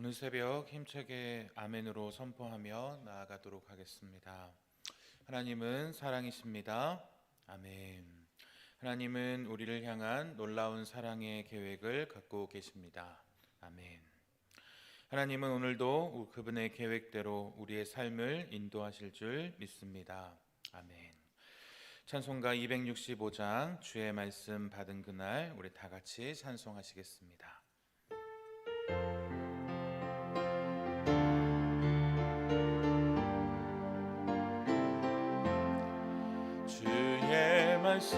오늘 새벽 힘차게 아멘으로 선포하며 나아가도록 하겠습니다. 하나님은 사랑이십니다. 아멘. 하나님은 우리를 향한 놀라운 사랑의 계획을 갖고 계십니다. 아멘. 하나님은 오늘도 그분의 계획대로 우리의 삶을 인도하실 줄 믿습니다. 아멘. 찬송가 265장 주의 말씀 받은 그날 우리 다 같이 찬송하시겠습니다. 주의 말씀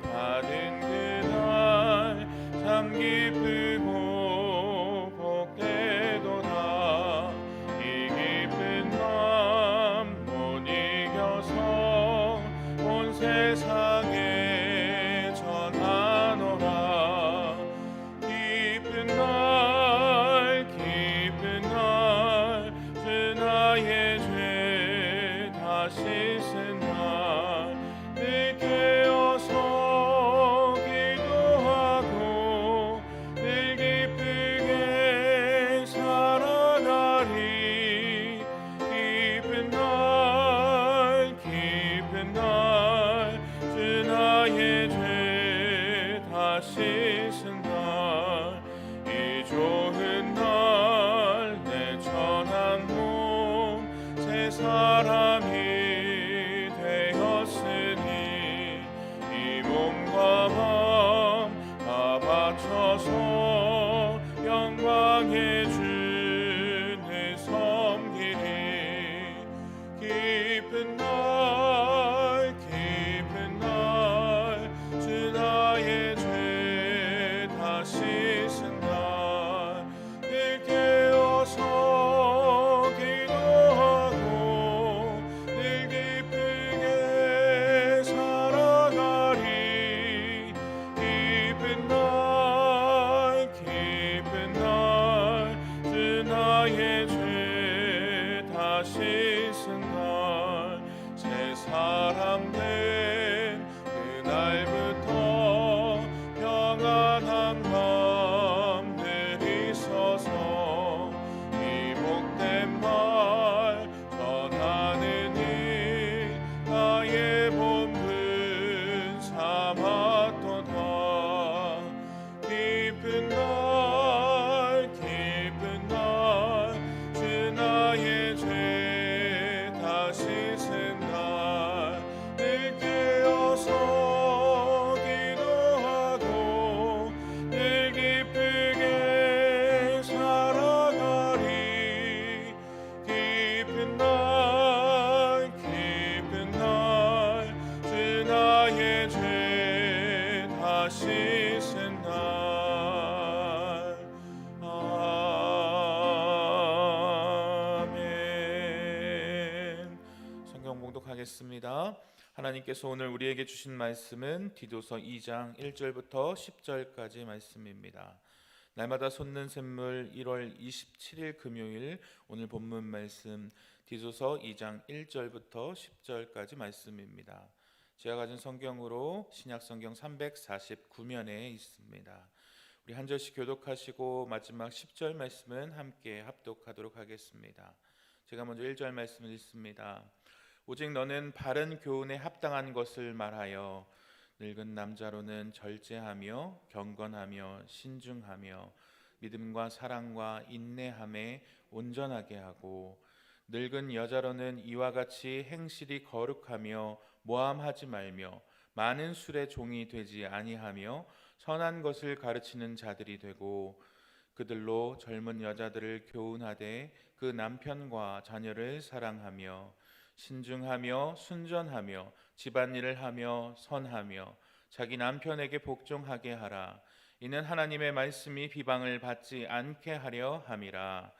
받은 그날 참 기쁘고 복되도다. 이 기쁜 맘 못 이겨서 온 세상에 전하노라. 기쁜 날 주 나의 죄 다 씻은 늘 깨어서 기도하고 늘 기쁘게 살아가리. 기쁜 날 주 나의 죄 다 씻은 날, 이 좋은 날 내 천한 몸 새 사람이 몸과 마음 다 바쳐서 영광의 주를 섬기리. 기쁜 날 주 나의 죄 다 씻은 날, 늘 깨어서 기도하고 늘 기쁘게 살아가리. 기쁜 날 주 나의 죄 다 씻은 날, 새 사람 된 그날부터 평안한 밤 늘 있어서 이 복된 말 전하느니 나의 본분 삼았도다. 기쁜 날 주 나의 죄 다 씻은 날, 늘 깨어서 기도하고 늘 기쁘게 살아가리. 기쁜 날 주 나의 죄 다 씻은 날. 아멘. 성경 봉독하겠습니다. 하나님께서 오늘 우리에게 주신 말씀은 디도서 2장 1절부터 10절까지 말씀입니다. 날마다 솟는 샘물 1월 27일 금요일, 오늘 본문 말씀 디도서 2장 1절부터 10절까지 말씀입니다. 제가 가진 성경으로 신약성경 349면에 있습니다. 우리 한 절씩 교독하시고 마지막 10절 말씀은 함께 합독하도록 하겠습니다. 제가 먼저 1절 말씀을 읽습니다. 오직 너는 바른 교훈에 합당한 것을 말하여 늙은 남자로는 절제하며 경건하며 신중하며 믿음과 사랑과 인내함에 온전하게 하고, 늙은 여자로는 이와 같이 행실이 거룩하며 모함하지 말며 많은 술의 종이 되지 아니하며 선한 것을 가르치는 자들이 되고, 그들로 젊은 여자들을 교훈하되 그 남편과 자녀를 사랑하며 신중하며 순전하며 집안일을 하며 선하며 자기 남편에게 복종하게 하라. 이는 하나님의 말씀이 비방을 받지 않게 하려 함이라.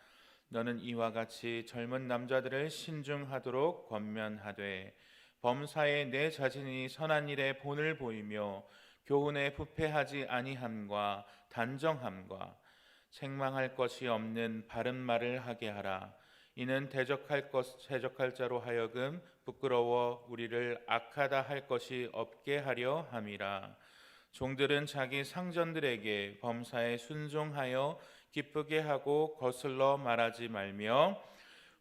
너는 이와 같이 젊은 남자들을 신중하도록 권면하되 범사에 내 자신이 선한 일에 본을 보이며 교훈에 부패하지 아니함과 단정함과 책망할 것이 없는 바른 말을 하게 하라. 이는 대적할 자로 하여금 부끄러워 우리를 악하다 할 것이 없게 하려 함이라. 종들은 자기 상전들에게 범사에 순종하여 기쁘게 하고 거슬러 말하지 말며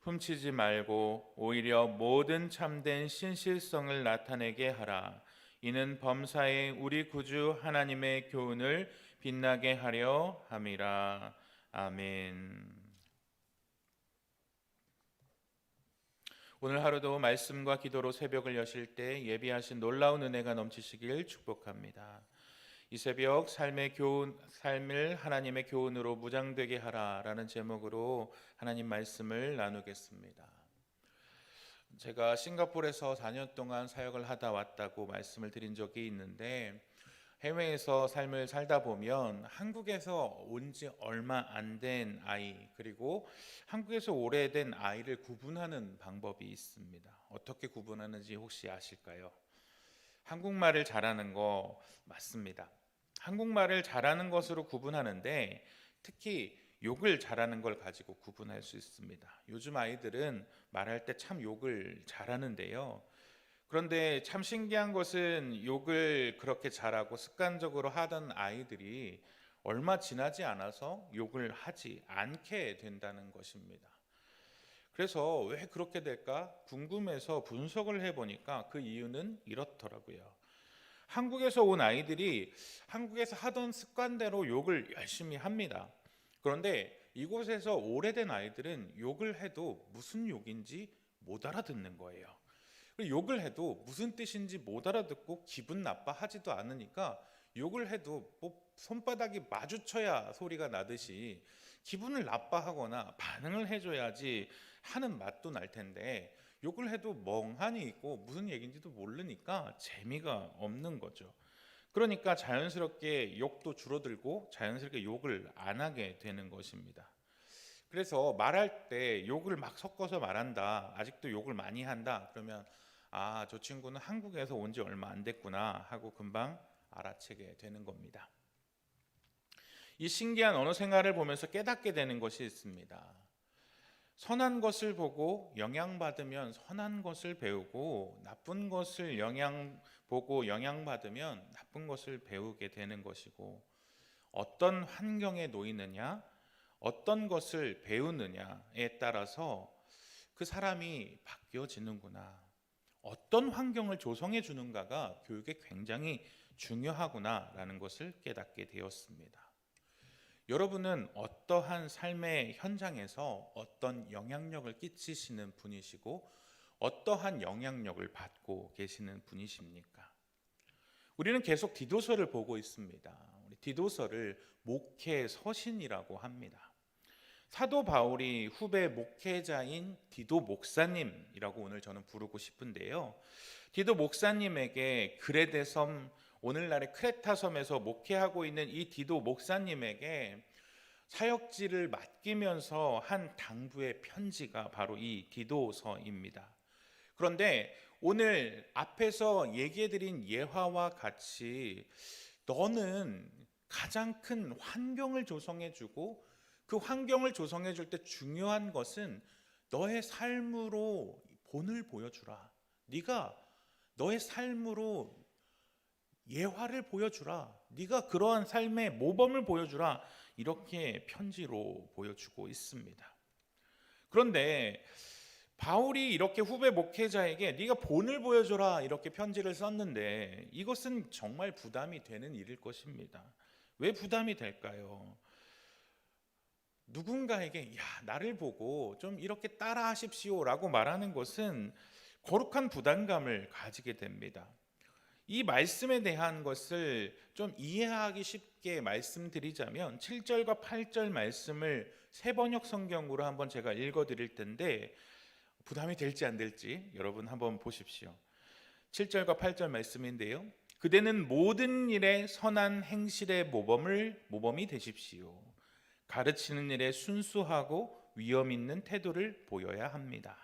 훔치지 말고 오히려 모든 참된 신실성을 나타내게 하라. 이는 범사에 우리 구주 하나님의 교훈을 빛나게 하려 함이라. 아멘. 오늘 하루도 말씀과 기도로 새벽을 여실 때 예비하신 놀라운 은혜가 넘치시길 축복합니다. 이 새벽 삶을 하나님의 교훈으로 무장되게 하라라는 제목으로 하나님 말씀을 나누겠습니다. 제가 싱가포르에서 4년 동안 사역을 하다 왔다고 말씀을 드린 적이 있는데, 해외에서 삶을 살다 보면 한국에서 온 지 얼마 안 된 아이, 그리고 한국에서 오래된 아이를 구분하는 방법이 있습니다. 어떻게 구분하는지 혹시 아실까요? 한국말을 잘하는 거 맞습니다. 한국말을 잘하는 것으로 구분하는데, 특히 욕을 잘하는 걸 가지고 구분할 수 있습니다. 요즘 아이들은 말할 때 참 욕을 잘하는데요. 그런데 참 신기한 것은 욕을 그렇게 잘하고 습관적으로 하던 아이들이 얼마 지나지 않아서 욕을 하지 않게 된다는 것입니다. 그래서 왜 그렇게 될까 궁금해서 분석을 해보니까 그 이유는 이렇더라고요. 한국에서 온 아이들이 한국에서 하던 습관대로 욕을 열심히 합니다. 그런데 이곳에서 오래된 아이들은 욕을 해도 무슨 욕인지 못 알아듣는 거예요. 욕을 해도 무슨 뜻인지 못 알아듣고 기분 나빠하지도 않으니까 욕을 해도 손바닥이 마주쳐야 소리가 나듯이 기분을 나빠하거나 반응을 해줘야지 하는 맛도 날 텐데, 욕을 해도 멍하니 있고 무슨 얘기인지도 모르니까 재미가 없는 거죠. 그러니까 자연스럽게 욕도 줄어들고 자연스럽게 욕을 안 하게 되는 것입니다. 그래서 말할 때 욕을 막 섞어서 말한다, 아직도 욕을 많이 한다, 그러면 저 친구는 한국에서 온 지 얼마 안 됐구나 하고 금방 알아채게 되는 겁니다. 이 신기한 언어 생활을 보면서 깨닫게 되는 것이 있습니다. 선한 것을 보고 영향받으면 선한 것을 배우고, 나쁜 것을 보고 영향받으면 나쁜 것을 배우게 되는 것이고, 어떤 환경에 놓이느냐, 어떤 것을 배우느냐에 따라서 그 사람이 바뀌어지는구나, 어떤 환경을 조성해 주는가가 교육에 굉장히 중요하구나라는 것을 깨닫게 되었습니다. 여러분은 어떠한 삶의 현장에서 어떤 영향력을 끼치시는 분이시고 어떠한 영향력을 받고 계시는 분이십니까? 우리는 계속 디도서를 보고 있습니다. 우리 디도서를 목회 서신이라고 합니다. 사도 바울이 후배 목회자인 디도 목사님이라고 오늘 저는 부르고 싶은데요. 디도 목사님에게 그레데 섬, 오늘날의 크레타 섬에서 목회하고 있는 이 디도 목사님에게 사역지를 맡기면서 한 당부의 편지가 바로 이 디도서입니다. 그런데 오늘 앞에서 얘기해드린 예화와 같이 너는 가장 큰 환경을 조성해주고, 그 환경을 조성해줄 때 중요한 것은 너의 삶으로 본을 보여주라. 네가 너의 삶으로 예화를 보여주라. 네가 그러한 삶의 모범을 보여주라. 이렇게 편지로 보여주고 있습니다. 그런데 바울이 이렇게 후배 목회자에게 네가 본을 보여줘라 이렇게 편지를 썼는데, 이것은 정말 부담이 되는 일일 것입니다. 왜 부담이 될까요? 누군가에게 나를 보고 좀 이렇게 따라 하십시오 라고 말하는 것은 거룩한 부담감을 가지게 됩니다. 이 말씀에 대한 것을 좀 이해하기 쉽게 말씀드리자면 7절과 8절 말씀을 새번역 성경으로 한번 제가 읽어드릴 텐데, 부담이 될지 안 될지 여러분 한번 보십시오. 7절과 8절 말씀인데요. 그대는 모든 일에 선한 행실의 모범이 되십시오. 가르치는 일에 순수하고 위엄 있는 태도를 보여야 합니다.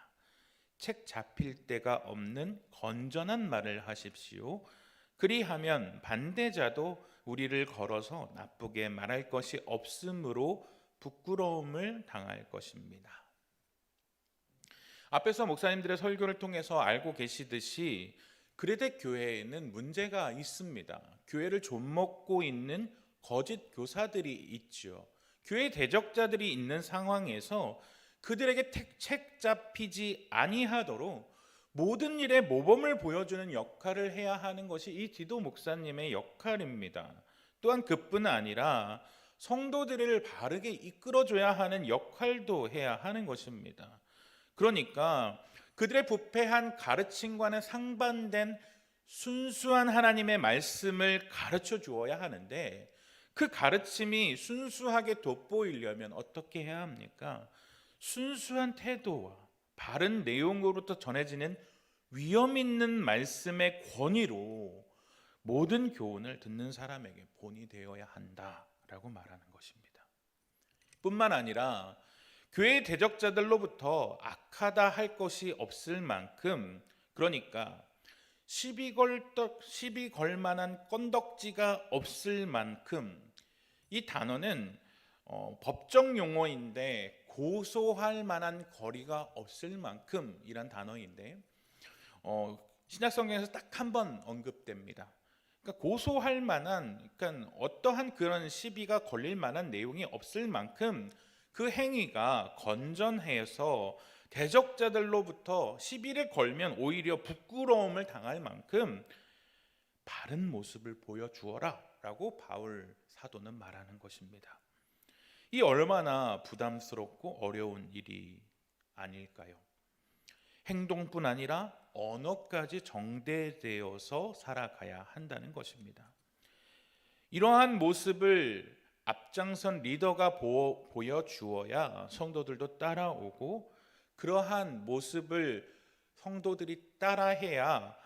책 잡힐 데가 없는 건전한 말을 하십시오. 그리하면 반대자도 우리를 걸어서 나쁘게 말할 것이 없으므로 부끄러움을 당할 것입니다. 앞에서 목사님들의 설교를 통해서 알고 계시듯이 그레데 교회에는 문제가 있습니다. 교회를 좀먹고 있는 거짓 교사들이 있죠. 교회 대적자들이 있는 상황에서 그들에게 책 잡히지 아니하도록 모든 일에 모범을 보여주는 역할을 해야 하는 것이 이 디도 목사님의 역할입니다. 또한 그뿐 아니라 성도들을 바르게 이끌어줘야 하는 역할도 해야 하는 것입니다. 그러니까 그들의 부패한 가르침과는 상반된 순수한 하나님의 말씀을 가르쳐 주어야 하는데, 그 가르침이 순수하게 돋보이려면 어떻게 해야 합니까? 순수한 태도와 바른 내용으로부터 전해지는 위엄 있는 말씀의 권위로 모든 교훈을 듣는 사람에게 본이 되어야 한다라고 말하는 것입니다. 뿐만 아니라 교회의 대적자들로부터 악하다 할 것이 없을 만큼, 그러니까 시비 걸 만한 건덕지가 없을 만큼, 이 단어는 법정 용어인데 고소할 만한 거리가 없을 만큼이란 단어인데, 신약성경에서 딱 한 번 언급됩니다. 그러니까 고소할 만한, 그러니까 어떠한 그런 시비가 걸릴 만한 내용이 없을 만큼 그 행위가 건전해서 대적자들로부터 시비를 걸면 오히려 부끄러움을 당할 만큼 바른 모습을 보여주어라 라고 바울 사도는 말하는 것입니다. 이 얼마나 부담스럽고 어려운 일이 아닐까요? 행동뿐 아니라 언어까지 정대되어서 살아가야 한다는 것입니다. 이러한 모습을 앞장선 리더가 보여주어야 성도들도 따라오고, 그러한 모습을 성도들이 따라해야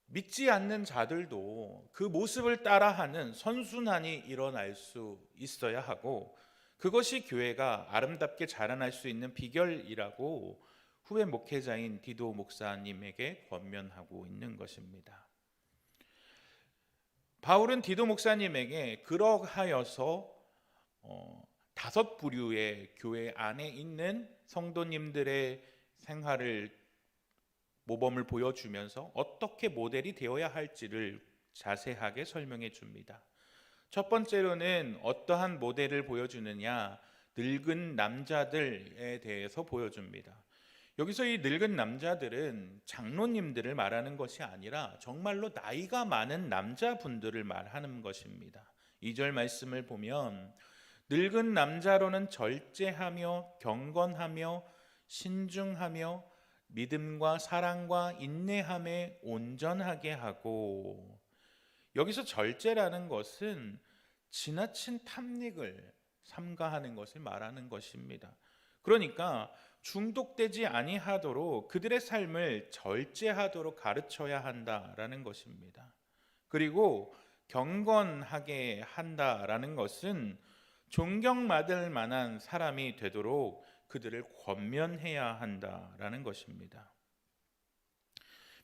믿지 않는 자들도 그 모습을 따라하는 선순환이 일어날 수 있어야 하고, 그것이 교회가 아름답게 자라날 수 있는 비결이라고 후배 목회자인 디도 목사님에게 권면하고 있는 것입니다. 바울은 디도 목사님에게 그러하여서 5 부류의 교회 안에 있는 성도님들의 생활을 모범을 보여주면서 어떻게 모델이 되어야 할지를 자세하게 설명해 줍니다. 첫 번째로는 어떠한 모델을 보여주느냐, 늙은 남자들에 대해서 보여줍니다. 여기서 이 늙은 남자들은 장로님들을 말하는 것이 아니라 정말로 나이가 많은 남자분들을 말하는 것입니다. 2절 말씀을 보면 늙은 남자로는 절제하며 경건하며 신중하며 믿음과 사랑과 인내함에 온전하게 하고, 여기서 절제라는 것은 지나친 탐닉을 삼가하는 것을 말하는 것입니다. 그러니까 중독되지 아니하도록 그들의 삶을 절제하도록 가르쳐야 한다라는 것입니다. 그리고 경건하게 한다라는 것은 존경받을 만한 사람이 되도록 그들을 권면해야 한다라는 것입니다.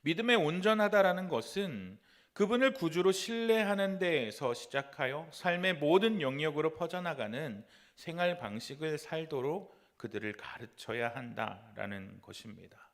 믿음에 온전하다라는 것은 그분을 구주로 신뢰하는 데에서 시작하여 삶의 모든 영역으로 퍼져나가는 생활 방식을 살도록 그들을 가르쳐야 한다라는 것입니다.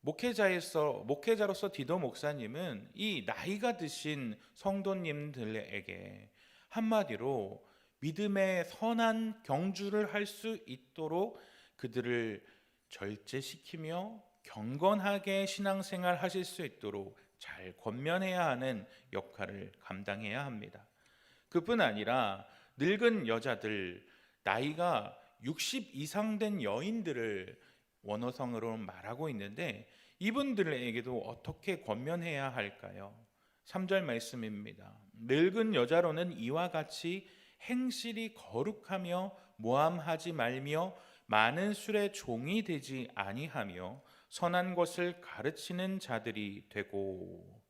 목회자로서 디도 목사님은 이 나이가 드신 성도님들에게 한마디로 믿음의 선한 경주를 할 수 있도록 그들을 절제시키며 경건하게 신앙생활 하실 수 있도록 잘 권면해야 하는 역할을 감당해야 합니다. 그뿐 아니라 늙은 여자들, 나이가 60 이상 된 여인들을 원어성으로 말하고 있는데, 이분들에게도 어떻게 권면해야 할까요? 3절 말씀입니다. 늙은 여자로는 이와 같이 행실이 거룩하며 모함하지 말며 많은 술의 종이 되지 아니하며 선한 것을 가르치는 자들이 되고,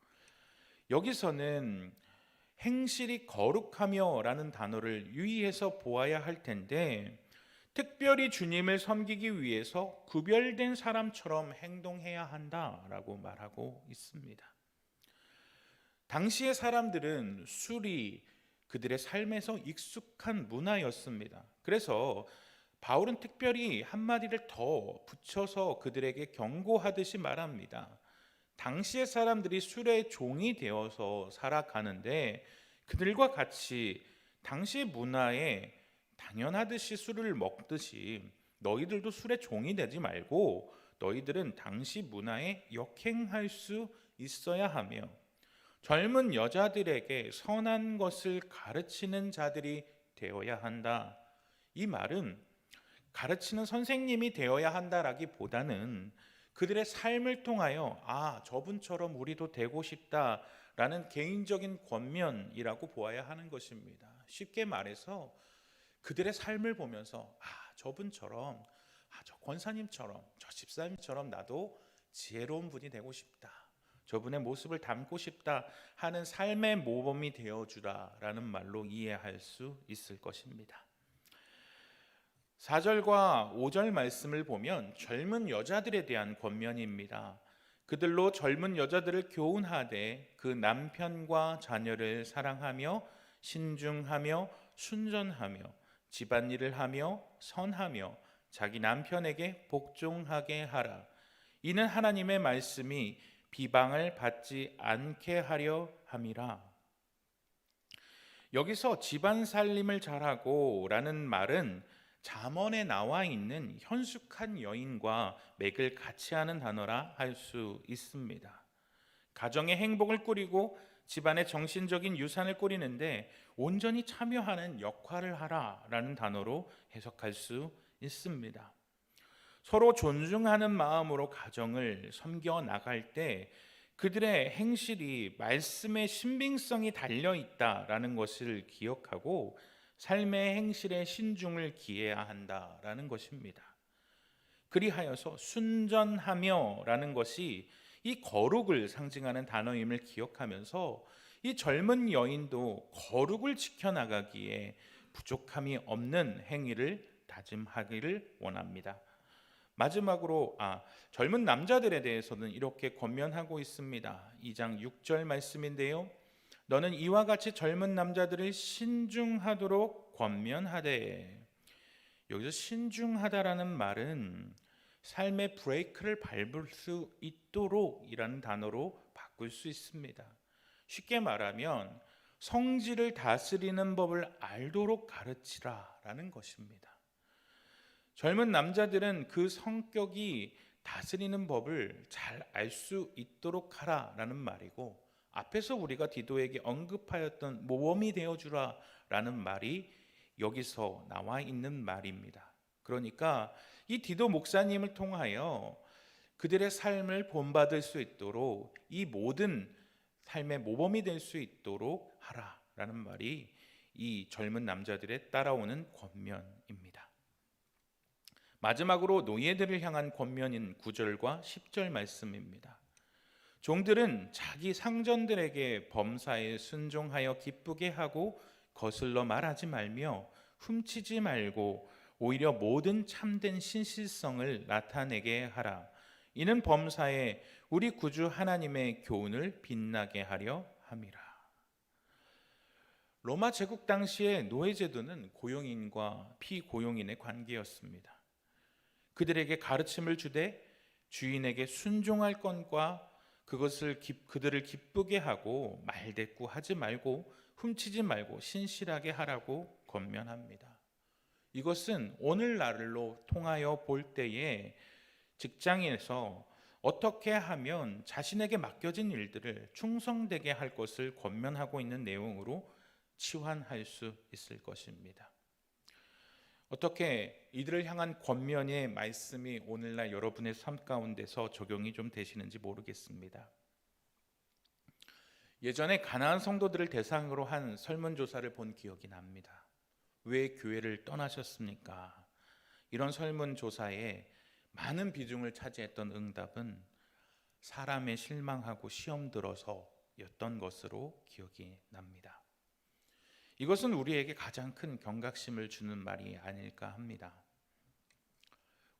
여기서는 행실이 거룩하며 라는 단어를 유의해서 보아야 할 텐데, 특별히 주님을 섬기기 위해서 구별된 사람처럼 행동해야 한다라고 말하고 있습니다. 당시의 사람들은 술이 그들의 삶에서 익숙한 문화였습니다. 그래서 바울은 특별히 한마디를 더 붙여서 그들에게 경고하듯이 말합니다. 당시의 사람들이 술의 종이 되어서 살아가는데, 그들과 같이 당시의 문화에 당연하듯이 술을 먹듯이 너희들도 술의 종이 되지 말고 너희들은 당시 문화에 역행할 수 있어야 하며 젊은 여자들에게 선한 것을 가르치는 자들이 되어야 한다. 이 말은 가르치는 선생님이 되어야 한다라기보다는 그들의 삶을 통하여 저분처럼 우리도 되고 싶다라는 개인적인 권면이라고 보아야 하는 것입니다. 쉽게 말해서 그들의 삶을 보면서 저분처럼 저 권사님처럼 저 집사님처럼 나도 지혜로운 분이 되고 싶다. 저분의 모습을 담고 싶다 하는 삶의 모범이 되어주라라는 말로 이해할 수 있을 것입니다. 4절과 5절 말씀을 보면 젊은 여자들에 대한 권면입니다. 그들로 젊은 여자들을 교훈하되 그 남편과 자녀를 사랑하며 신중하며 순전하며 집안일을 하며 선하며 자기 남편에게 복종하게 하라. 이는 하나님의 말씀이 비방을 받지 않게 하려 함이라. 여기서 집안 살림을 잘하고 라는 말은 잠언에 나와 있는 현숙한 여인과 맥을 같이 하는 단어라 할 수 있습니다. 가정의 행복을 꾸리고 집안의 정신적인 유산을 꾸리는데 온전히 참여하는 역할을 하라라는 단어로 해석할 수 있습니다. 서로 존중하는 마음으로 가정을 섬겨 나갈 때 그들의 행실이 말씀의 신빙성이 달려 있다라는 것을 기억하고 삶의 행실에 신중을 기해야 한다라는 것입니다. 그리하여서 순전하며라는 것이 이 거룩을 상징하는 단어임을 기억하면서 이 젊은 여인도 거룩을 지켜나가기에 부족함이 없는 행위를 다짐하기를 원합니다. 마지막으로 젊은 남자들에 대해서는 이렇게 권면하고 있습니다. 2장 6절 말씀인데요. 너는 이와 같이 젊은 남자들을 신중하도록 권면하되. 여기서 신중하다라는 말은 삶의 브레이크를 밟을 수 있도록 이라는 단어로 바꿀 수 있습니다. 쉽게 말하면 성질을 다스리는 법을 알도록 가르치라라는 것입니다. 젊은 남자들은 그 성격이 다스리는 법을 잘 알 수 있도록 하라라는 말이고, 앞에서 우리가 디도에게 언급하였던 모범이 되어주라라는 말이 여기서 나와 있는 말입니다. 그러니까 이 디도 목사님을 통하여 그들의 삶을 본받을 수 있도록 이 모든 삶의 모범이 될 수 있도록 하라라는 말이 이 젊은 남자들의 따라오는 권면입니다. 마지막으로 노예들을 향한 권면인 9절과 10절 말씀입니다. 종들은 자기 상전들에게 범사에 순종하여 기쁘게 하고 거슬러 말하지 말며 훔치지 말고 오히려 모든 참된 신실성을 나타내게 하라. 이는 범사에 우리 구주 하나님의 교훈을 빛나게 하려 함이라. 로마 제국 당시의 노예제도는 고용인과 피고용인의 관계였습니다. 그들에게 가르침을 주되 주인에게 순종할 것과 그들을 기쁘게 하고 말대꾸하지 말고 훔치지 말고 신실하게 하라고 권면합니다. 이것은 오늘날로 통하여 볼 때에 직장에서 어떻게 하면 자신에게 맡겨진 일들을 충성되게 할 것을 권면하고 있는 내용으로 치환할 수 있을 것입니다. 어떻게 이들을 향한 권면의 말씀이 오늘날 여러분의 삶 가운데서 적용이 좀 되시는지 모르겠습니다. 예전에 가나안 성도들을 대상으로 한 설문조사를 본 기억이 납니다. 왜 교회를 떠나셨습니까? 이런 설문조사에 많은 비중을 차지했던 응답은 사람에 실망하고 시험 들어서였던 것으로 기억이 납니다. 이것은 우리에게 가장 큰 경각심을 주는 말이 아닐까 합니다.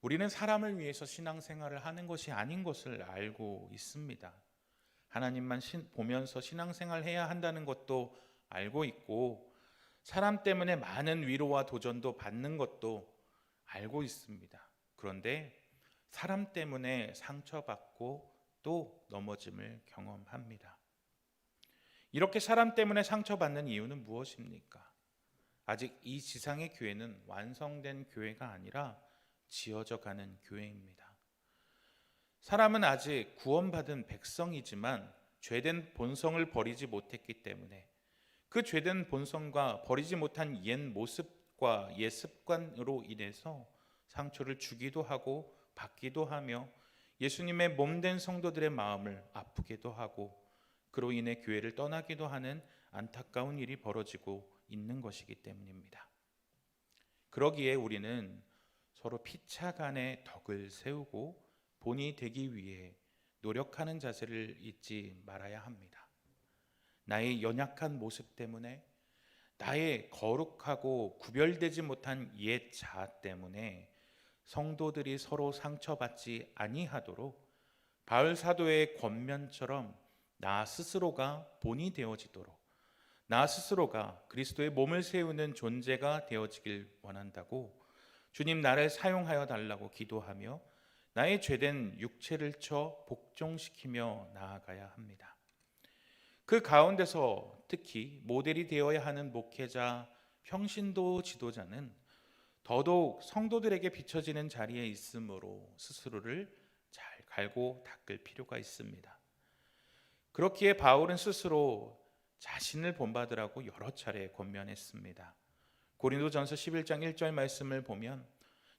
우리는 사람을 위해서 신앙생활을 하는 것이 아닌 것을 알고 있습니다. 하나님만 보면서 신앙생활 해야 한다는 것도 알고 있고, 사람 때문에 많은 위로와 도전도 받는 것도 알고 있습니다. 그런데 사람 때문에 상처받고 또 넘어짐을 경험합니다. 이렇게 사람 때문에 상처받는 이유는 무엇입니까? 아직 이 지상의 교회는 완성된 교회가 아니라 지어져 가는 교회입니다. 사람은 아직 구원받은 백성이지만 죄된 본성을 버리지 못했기 때문에 그 죄된 본성과 버리지 못한 옛 모습과 옛 습관으로 인해서 상처를 주기도 하고 받기도 하며 예수님의 몸된 성도들의 마음을 아프게도 하고 그로 인해 교회를 떠나기도 하는 안타까운 일이 벌어지고 있는 것이기 때문입니다. 그러기에 우리는 서로 피차간의 덕을 세우고 본이 되기 위해 노력하는 자세를 잊지 말아야 합니다. 나의 연약한 모습 때문에, 나의 거룩하고 구별되지 못한 옛 자아 때문에 성도들이 서로 상처받지 아니하도록 바울 사도의 권면처럼 나 스스로가 본이 되어지도록, 나 스스로가 그리스도의 몸을 세우는 존재가 되어지길 원한다고 주님 나를 사용하여 달라고 기도하며 나의 죄된 육체를 쳐 복종시키며 나아가야 합니다. 그 가운데서 특히 모델이 되어야 하는 목회자, 평신도 지도자는 더더욱 성도들에게 비춰지는 자리에 있으므로 스스로를 잘 갈고 닦을 필요가 있습니다. 그렇기에 바울은 스스로 자신을 본받으라고 여러 차례 권면했습니다. 고린도전서 11장 1절 말씀을 보면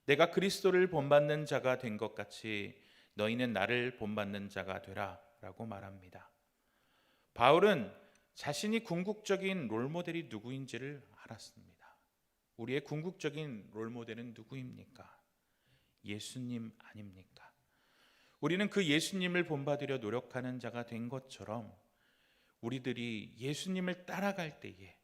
내가 그리스도를 본받는 자가 된 것 같이 너희는 나를 본받는 자가 되라 라고 말합니다. 바울은 자신이 궁극적인 롤모델이 누구인지를 알았습니다. 우리의 궁극적인 롤모델은 누구입니까? 예수님 아닙니까? 우리는 그 예수님을 본받으려 노력하는 자가 된 것처럼 우리들이 예수님을 따라갈 때에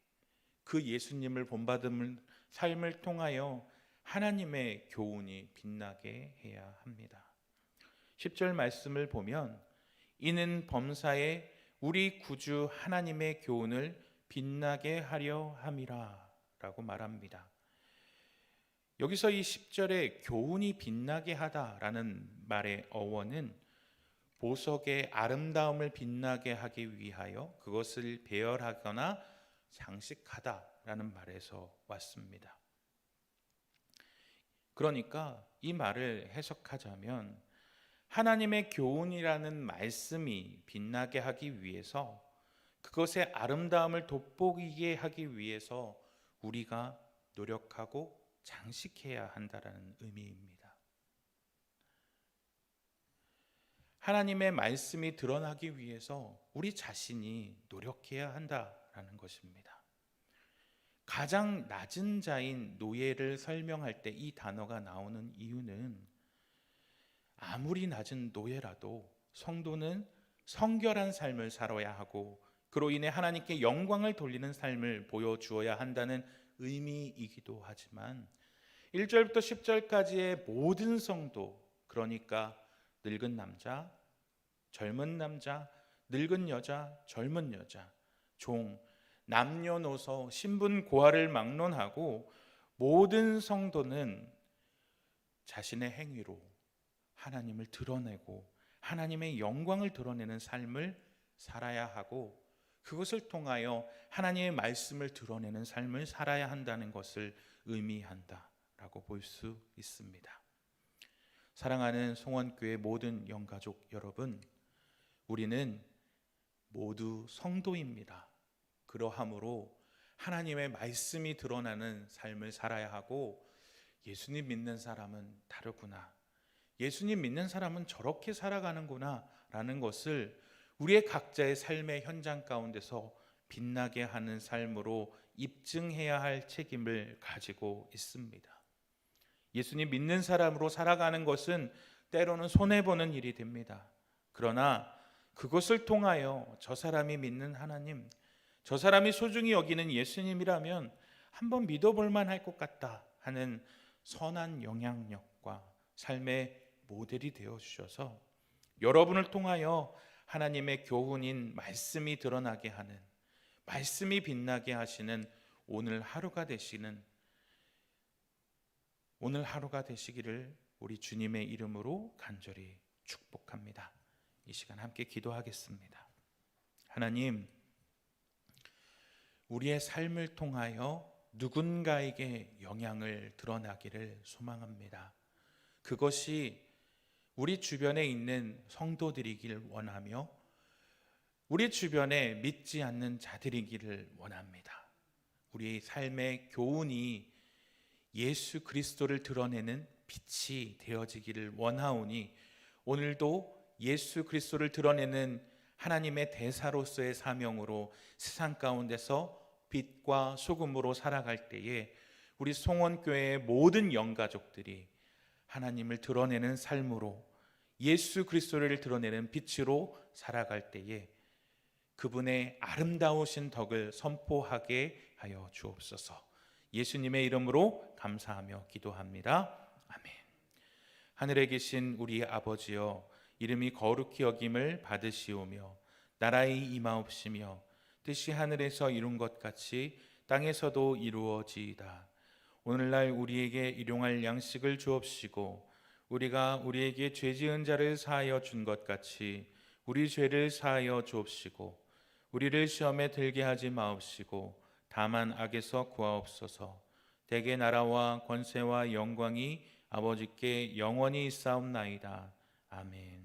그 예수님을 본받은 삶을 통하여 하나님의 교훈이 빛나게 해야 합니다. 10절 말씀을 보면 이는 범사에 우리 구주 하나님의 교훈을 빛나게 하려 함이라 라고 말합니다. 여기서 이 10절에 교훈이 빛나게 하다라는 말의 어원은 보석의 아름다움을 빛나게 하기 위하여 그것을 배열하거나 장식하다라는 말에서 왔습니다. 그러니까 이 말을 해석하자면 하나님의 교훈이라는 말씀이 빛나게 하기 위해서 그것의 아름다움을 돋보이게 하기 위해서 우리가 노력하고 장식해야 한다라는 의미입니다. 하나님의 말씀이 드러나기 위해서 우리 자신이 노력해야 한다라는 것입니다. 가장 낮은 자인 노예를 설명할 때 이 단어가 나오는 이유는 아무리 낮은 노예라도 성도는 성결한 삶을 살아야 하고 그로 인해 하나님께 영광을 돌리는 삶을 보여주어야 한다는 의미이기도 하지만 1절부터 10절까지의 모든 성도, 그러니까 늙은 남자, 젊은 남자, 늙은 여자, 젊은 여자, 종, 남녀노소, 신분 고하를 막론하고 모든 성도는 자신의 행위로 하나님을 드러내고 하나님의 영광을 드러내는 삶을 살아야 하고 그것을 통하여 하나님의 말씀을 드러내는 삶을 살아야 한다는 것을 의미한다라고 볼 수 있습니다. 사랑하는 송원교회 모든 영가족 여러분, 우리는 모두 성도입니다. 그러하므로 하나님의 말씀이 드러나는 삶을 살아야 하고 예수님 믿는 사람은 다르구나, 예수님 믿는 사람은 저렇게 살아가는구나 라는 것을 우리의 각자의 삶의 현장 가운데서 빛나게 하는 삶으로 입증해야 할 책임을 가지고 있습니다. 예수님 믿는 사람으로 살아가는 것은 때로는 손해보는 일이 됩니다. 그러나 그것을 통하여 저 사람이 믿는 하나님, 저 사람이 소중히 여기는 예수님이라면 한번 믿어볼 만할 것 같다 하는 선한 영향력과 삶의 모델이 되어주셔서 여러분을 통하여 하나님의 교훈인 말씀이 드러나게 하는, 말씀이 빛나게 하시는 오늘 하루가 되시기를 우리 주님의 이름으로 간절히 축복합니다. 이 시간 함께 기도하겠습니다. 하나님, 우리의 삶을 통하여 누군가에게 영향을 드러나기를 소망합니다. 그것이 우리 주변에 있는 성도들이길 원하며 우리 주변에 믿지 않는 자들이기를 원합니다. 우리의 삶의 교훈이 예수 그리스도를 드러내는 빛이 되어지기를 원하오니 오늘도 예수 그리스도를 드러내는 하나님의 대사로서의 사명으로 세상 가운데서 빛과 소금으로 살아갈 때에 우리 송원교회의 모든 영가족들이 하나님을 드러내는 삶으로 예수 그리스도를 드러내는 빛으로 살아갈 때에 그분의 아름다우신 덕을 선포하게 하여 주옵소서. 예수님의 이름으로 감사하며 기도합니다. 아멘. 하늘에 계신 우리 아버지여, 이름이 거룩히 여김을 받으시오며 나라의 임하옵시며 뜻이 하늘에서 이룬 것 같이 땅에서도 이루어지이다. 오늘날 우리에게 일용할 양식을 주옵시고 우리가 우리에게 죄 지은 자를 사하여 준 것 같이 우리 죄를 사하여 주옵시고 우리를 시험에 들게 하지 마옵시고 다만 악에서 구하옵소서. 대개 나라와 권세와 영광이 아버지께 영원히 있사옵나이다. 아멘.